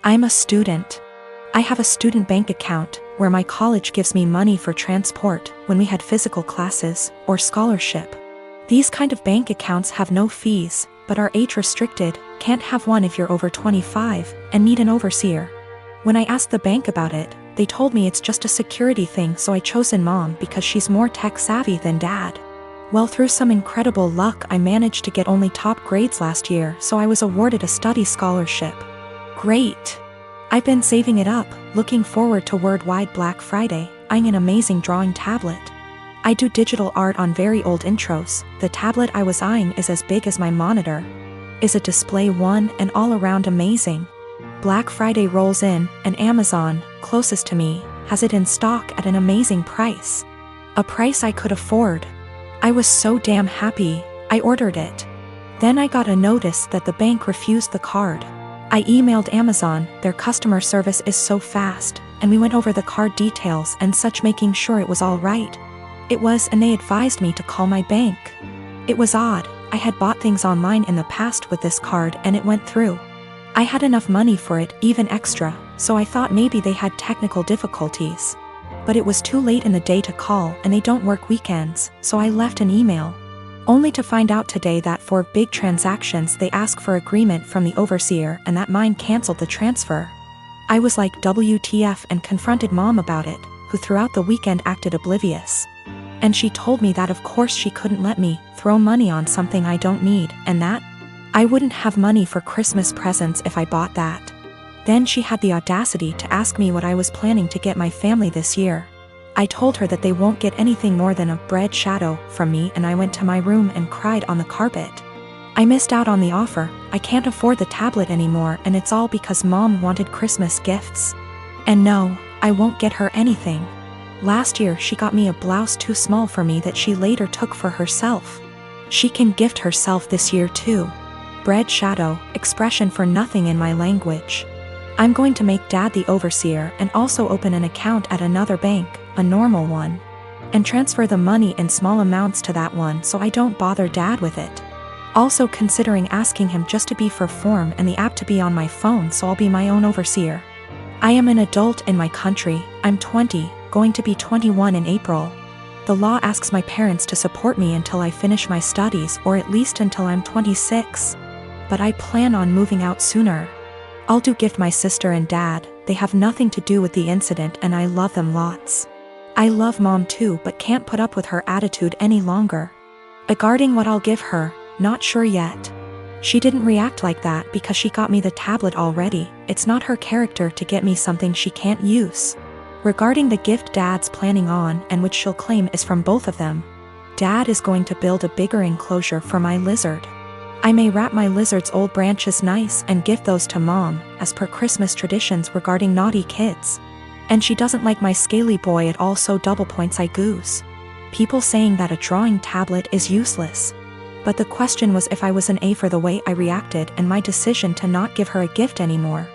I'm a student. I have a student bank account where my college gives me money for transport when we had physical classes or scholarship. These kind of bank accounts have no fees, but are age restricted, can't have one if you're over 25, and need an overseer. When I asked the bank about it, they told me it's just a security thing, so I chosen mom because she's more tech savvy than dad. Well, through some incredible luck I managed to get only top grades last year, so I was awarded a study scholarship. Great! I've been saving it up, looking forward to Worldwide Black Friday, eyeing an amazing drawing tablet. I do digital art on very old intros. The tablet I was eyeing is as big as my monitor. Is a display one and all around amazing. Black Friday rolls in, and Amazon, closest to me, has it in stock at an amazing price. A price I could afford. I was so damn happy, I ordered it. Then I got a notice that the bank refused the card. I emailed Amazon, their customer service is so fast, and we went over the card details and such, making sure it was all right. It was, and they advised me to call my bank. It was odd, I had bought things online in the past with this card and it went through. I had enough money for it, even extra, so I thought maybe they had technical difficulties. But it was too late in the day to call, and they don't work weekends, so I left an email. Only to find out today that for big transactions they ask for agreement from the overseer and that mine canceled the transfer. I was like WTF and confronted mom about it, who throughout the weekend acted oblivious. And she told me that of course she couldn't let me throw money on something I don't need, and that I wouldn't have money for Christmas presents if I bought that. Then she had the audacity to ask me what I was planning to get my family this year. I told her that they won't get anything more than a bread shadow from me, and I went to my room and cried on the carpet. I missed out on the offer. I can't afford the tablet anymore, and it's all because mom wanted Christmas gifts. And no, I won't get her anything. Last year she got me a blouse too small for me that she later took for herself. She can gift herself this year too. Bread shadow, expression for nothing in my language. I'm going to make dad the overseer and also open an account at another bank, a normal one, and transfer the money in small amounts to that one so I don't bother dad with it. Also considering asking him just to be for form and the app to be on my phone, so I'll be my own overseer. I am an adult in my country. I'm 20, going to be 21 in April. The law asks my parents to support me until I finish my studies, or at least until I'm 26. But I plan on moving out sooner. I'll do gift my sister and dad. They have nothing to do with the incident and I love them lots. I love mom too, but can't put up with her attitude any longer. Regarding what I'll give her, not sure yet. She didn't react like that because she got me the tablet already. It's not her character to get me something she can't use. Regarding the gift dad's planning on, and which she'll claim is from both of them, dad is going to build a bigger enclosure for my lizard. I may wrap my lizard's old branches nice and give those to mom, as per Christmas traditions regarding naughty kids. And she doesn't like my scaly boy at all, so double points I goose. People saying that a drawing tablet is useless. But the question was if I was an A for the way I reacted and my decision to not give her a gift anymore.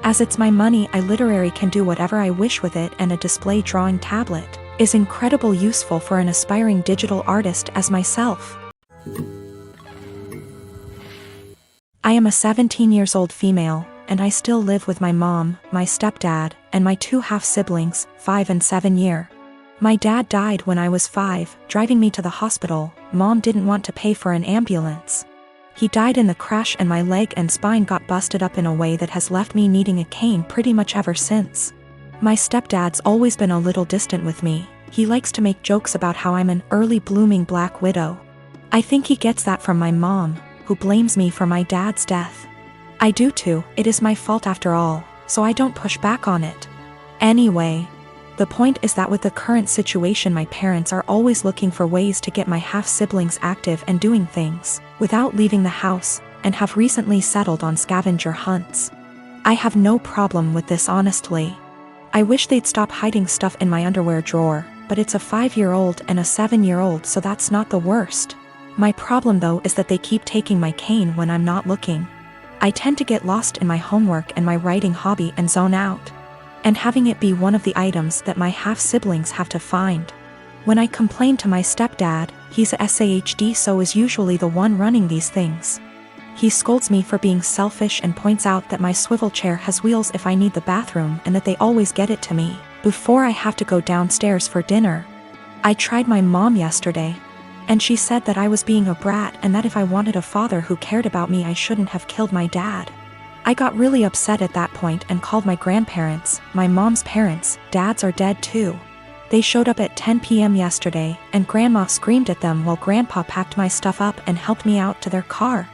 As it's my money, I literally can do whatever I wish with it, and a display drawing tablet is incredibly useful for an aspiring digital artist as myself. I am a 17-year-old female, and I still live with my mom, my stepdad, and my two half-siblings, 5 and 7 year. My dad died when I was 5, driving me to the hospital. Mom didn't want to pay for an ambulance. He died in the crash and my leg and spine got busted up in a way that has left me needing a cane pretty much ever since. My stepdad's always been a little distant with me. He likes to make jokes about how I'm an early blooming black widow. I think he gets that from my mom, who blames me for my dad's death. I do too, it is my fault after all, so I don't push back on it. Anyway, the point is that with the current situation, my parents are always looking for ways to get my half-siblings active and doing things without leaving the house, and have recently settled on scavenger hunts. I have no problem with this, honestly. I wish they'd stop hiding stuff in my underwear drawer, but it's a 5-year-old and a 7-year-old, so that's not the worst. My problem though is that they keep taking my cane when I'm not looking. I tend to get lost in my homework and my writing hobby and zone out. And having it be one of the items that my half-siblings have to find. When I complain to my stepdad, he's a SAHD, so is usually the one running these things. He scolds me for being selfish and points out that my swivel chair has wheels if I need the bathroom and that they always get it to me before I have to go downstairs for dinner. I tried my mom yesterday, and she said that I was being a brat and that if I wanted a father who cared about me I shouldn't have killed my dad. I got really upset at that point and called my grandparents, my mom's parents. Dads are dead too. They showed up at 10 p.m. yesterday, and Grandma screamed at them while Grandpa packed my stuff up and helped me out to their car.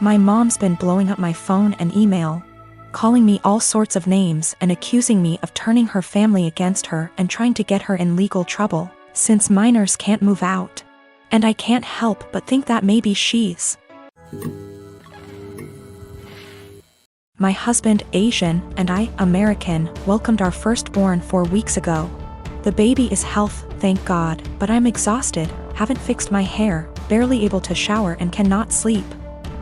My mom's been blowing up my phone and email, calling me all sorts of names and accusing me of turning her family against her and trying to get her in legal trouble, since minors can't move out. And I can't help but think that maybe she's. My husband, Asian, and I, American, welcomed our firstborn 4 weeks ago. The baby is healthy, thank God, but I'm exhausted, haven't fixed my hair, barely able to shower and cannot sleep.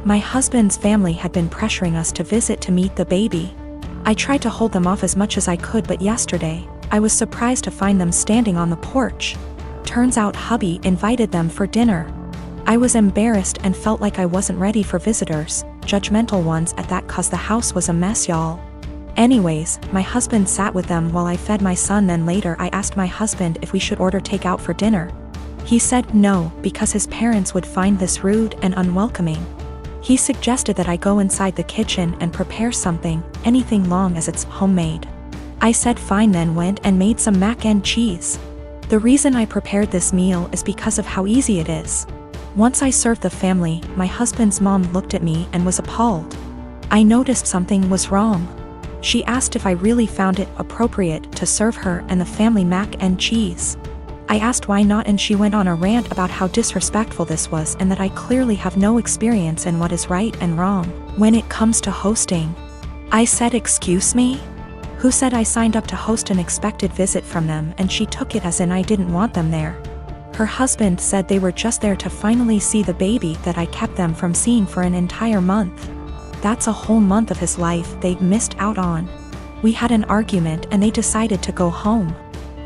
My husband's family had been pressuring us to visit to meet the baby. I tried to hold them off as much as I could, but yesterday, I was surprised to find them standing on the porch. Turns out hubby invited them for dinner. I was embarrassed and felt like I wasn't ready for visitors, judgmental ones at that, cause the house was a mess, y'all. Anyways, my husband sat with them while I fed my son. Then later I asked my husband if we should order takeout for dinner. He said no, because his parents would find this rude and unwelcoming. He suggested that I go inside the kitchen and prepare something, anything long as it's homemade. I said fine, then went and made some mac and cheese. The reason I prepared this meal is because of how easy it is. Once I served the family, my husband's mom looked at me and was appalled. I noticed something was wrong. She asked if I really found it appropriate to serve her and the family mac and cheese. I asked why not, and she went on a rant about how disrespectful this was and that I clearly have no experience in what is right and wrong when it comes to hosting. I said, excuse me? Who said I signed up to host an expected visit from them? And she took it as in I didn't want them there. Her husband said they were just there to finally see the baby that I kept them from seeing for an entire month. That's a whole month of his life they'd missed out on. We had an argument and they decided to go home.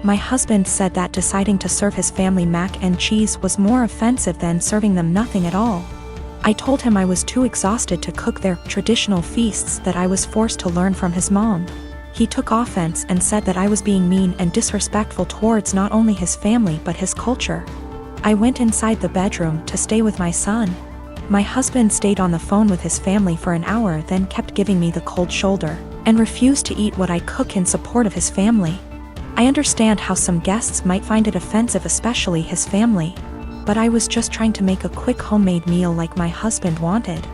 My husband said that deciding to serve his family mac and cheese was more offensive than serving them nothing at all. I told him I was too exhausted to cook their traditional feasts, that I was forced to learn from his mom. He took offense and said that I was being mean and disrespectful towards not only his family but his culture. I went inside the bedroom to stay with my son. My husband stayed on the phone with his family for an hour, then kept giving me the cold shoulder, and refused to eat what I cook in support of his family. I understand how some guests might find it offensive, especially his family, but I was just trying to make a quick homemade meal like my husband wanted.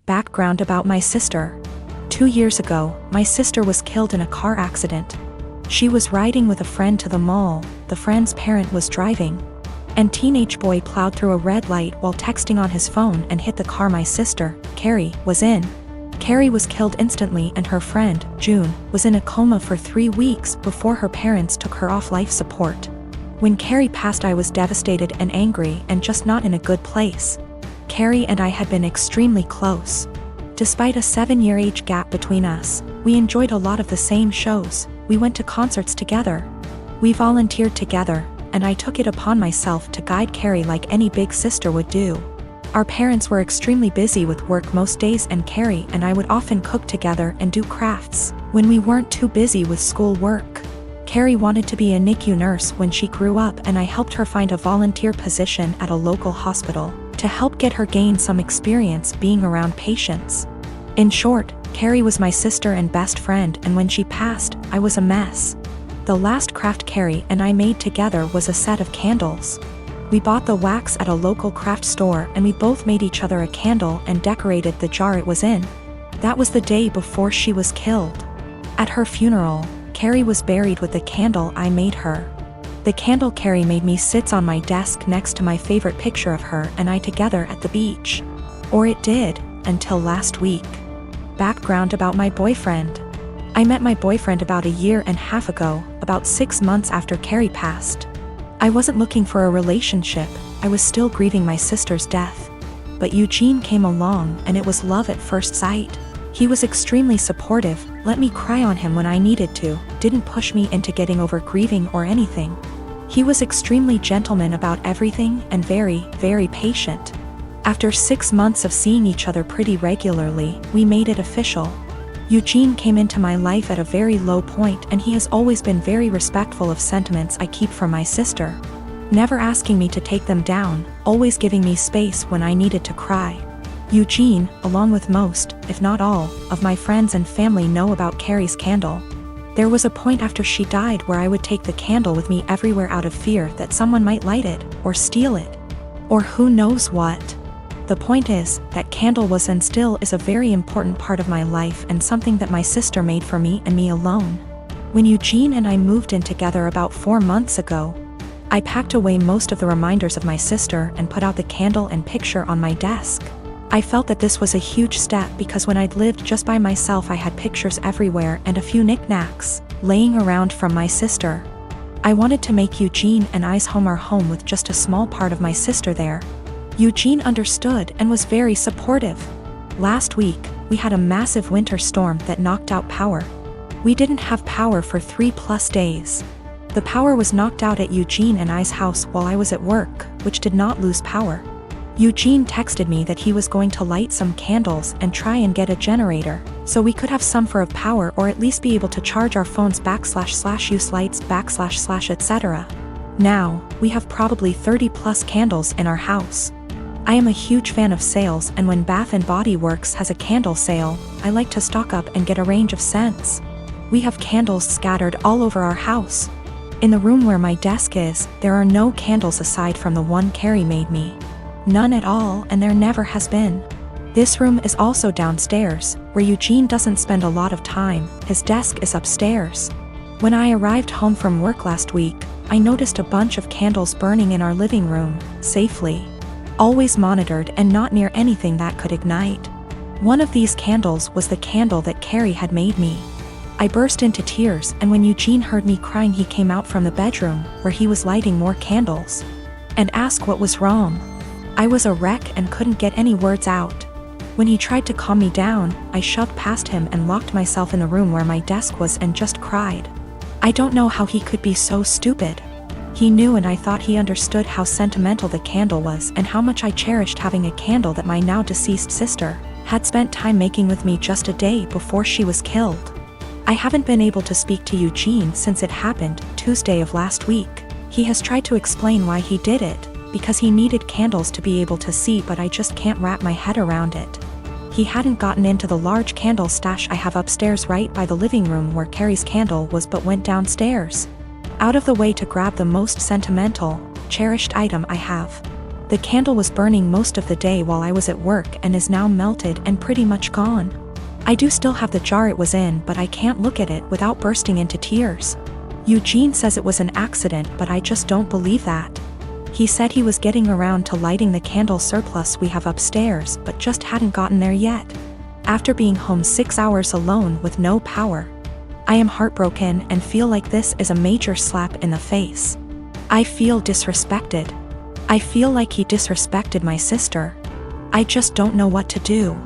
Background about my sister. 2 years ago, my sister was killed in a car accident. She was riding with a friend to the mall, the friend's parent was driving, and teenage boy plowed through a red light while texting on his phone and hit the car my sister, Carrie, was in. Carrie was killed instantly, and her friend, June, was in a coma for 3 weeks before her parents took her off life support. When Carrie passed, I was devastated and angry and just not in a good place. Carrie and I had been extremely close. Despite a 7-year age gap between us, we enjoyed a lot of the same shows, we went to concerts together. We volunteered together, and I took it upon myself to guide Carrie like any big sister would do. Our parents were extremely busy with work most days, and Carrie and I would often cook together and do crafts when we weren't too busy with school work. Carrie wanted to be a NICU nurse when she grew up, and I helped her find a volunteer position at a local hospital to help get her gain some experience being around patients. In short, Carrie was my sister and best friend, and when she passed, I was a mess. The last craft Carrie and I made together was a set of candles. We bought the wax at a local craft store, and we both made each other a candle and decorated the jar it was in. That was the day before she was killed. At her funeral, Carrie was buried with the candle I made her. The candle Carrie made me sits on my desk next to my favorite picture of her and I together at the beach. Or it did, until last week. Background about my boyfriend. I met my boyfriend about 1.5 years ago, about 6 months after Carrie passed. I wasn't looking for a relationship, I was still grieving my sister's death. But Eugene came along, and it was love at first sight. He was extremely supportive, let me cry on him when I needed to, didn't push me into getting over grieving or anything. He was extremely gentleman about everything and very, very patient. After 6 months of seeing each other pretty regularly, we made it official. Eugene came into my life at a very low point, and he has always been very respectful of sentiments I keep from my sister. Never asking me to take them down, always giving me space when I needed to cry. Eugene, along with most, if not all, of my friends and family know about Carrie's candle. There was a point after she died where I would take the candle with me everywhere out of fear that someone might light it, or steal it. Or who knows what. The point is, that candle was and still is a very important part of my life and something that my sister made for me and me alone. When Eugene and I moved in together about 4 months ago, I packed away most of the reminders of my sister and put out the candle and picture on my desk. I felt that this was a huge step because when I'd lived just by myself I had pictures everywhere and a few knickknacks laying around from my sister. I wanted to make Eugene and I's home our home with just a small part of my sister there. Eugene understood and was very supportive. Last week, we had a massive winter storm that knocked out power. We didn't have power for 3+ days. The power was knocked out at Eugene and I's house while I was at work, which did not lose power. Eugene texted me that he was going to light some candles and try and get a generator, so we could have some for of power or at least be able to charge our phones / use lights / etc. Now, we have probably 30+ candles in our house. I am a huge fan of sales, and when Bath & Body Works has a candle sale, I like to stock up and get a range of scents. We have candles scattered all over our house. In the room where my desk is, there are no candles aside from the one Carrie made me. None at all, and there never has been. This room is also downstairs, where Eugene doesn't spend a lot of time. His desk is upstairs. When I arrived home from work last week, I noticed a bunch of candles burning in our living room, safely. Always monitored and not near anything that could ignite. One of these candles was the candle that Carrie had made me. I burst into tears, and when Eugene heard me crying he came out from the bedroom, where he was lighting more candles, and asked what was wrong. I was a wreck and couldn't get any words out. When he tried to calm me down, I shoved past him and locked myself in the room where my desk was and just cried. I don't know how he could be so stupid. He knew, and I thought he understood how sentimental the candle was and how much I cherished having a candle that my now deceased sister had spent time making with me just a day before she was killed. I haven't been able to speak to Eugene since it happened, Tuesday of last week. He has tried to explain why he did it, because he needed candles to be able to see, but I just can't wrap my head around it. He hadn't gotten into the large candle stash I have upstairs right by the living room where Carrie's candle was, but went downstairs, out of the way to grab the most sentimental, cherished item I have. The candle was burning most of the day while I was at work and is now melted and pretty much gone. I do still have the jar it was in, but I can't look at it without bursting into tears. Eugene says it was an accident, but I just don't believe that. He said he was getting around to lighting the candle surplus we have upstairs, but just hadn't gotten there yet. After being home 6 hours alone with no power, I am heartbroken and feel like this is a major slap in the face. I feel disrespected. I feel like he disrespected my sister. I just don't know what to do.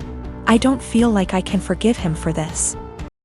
I don't feel like I can forgive him for this.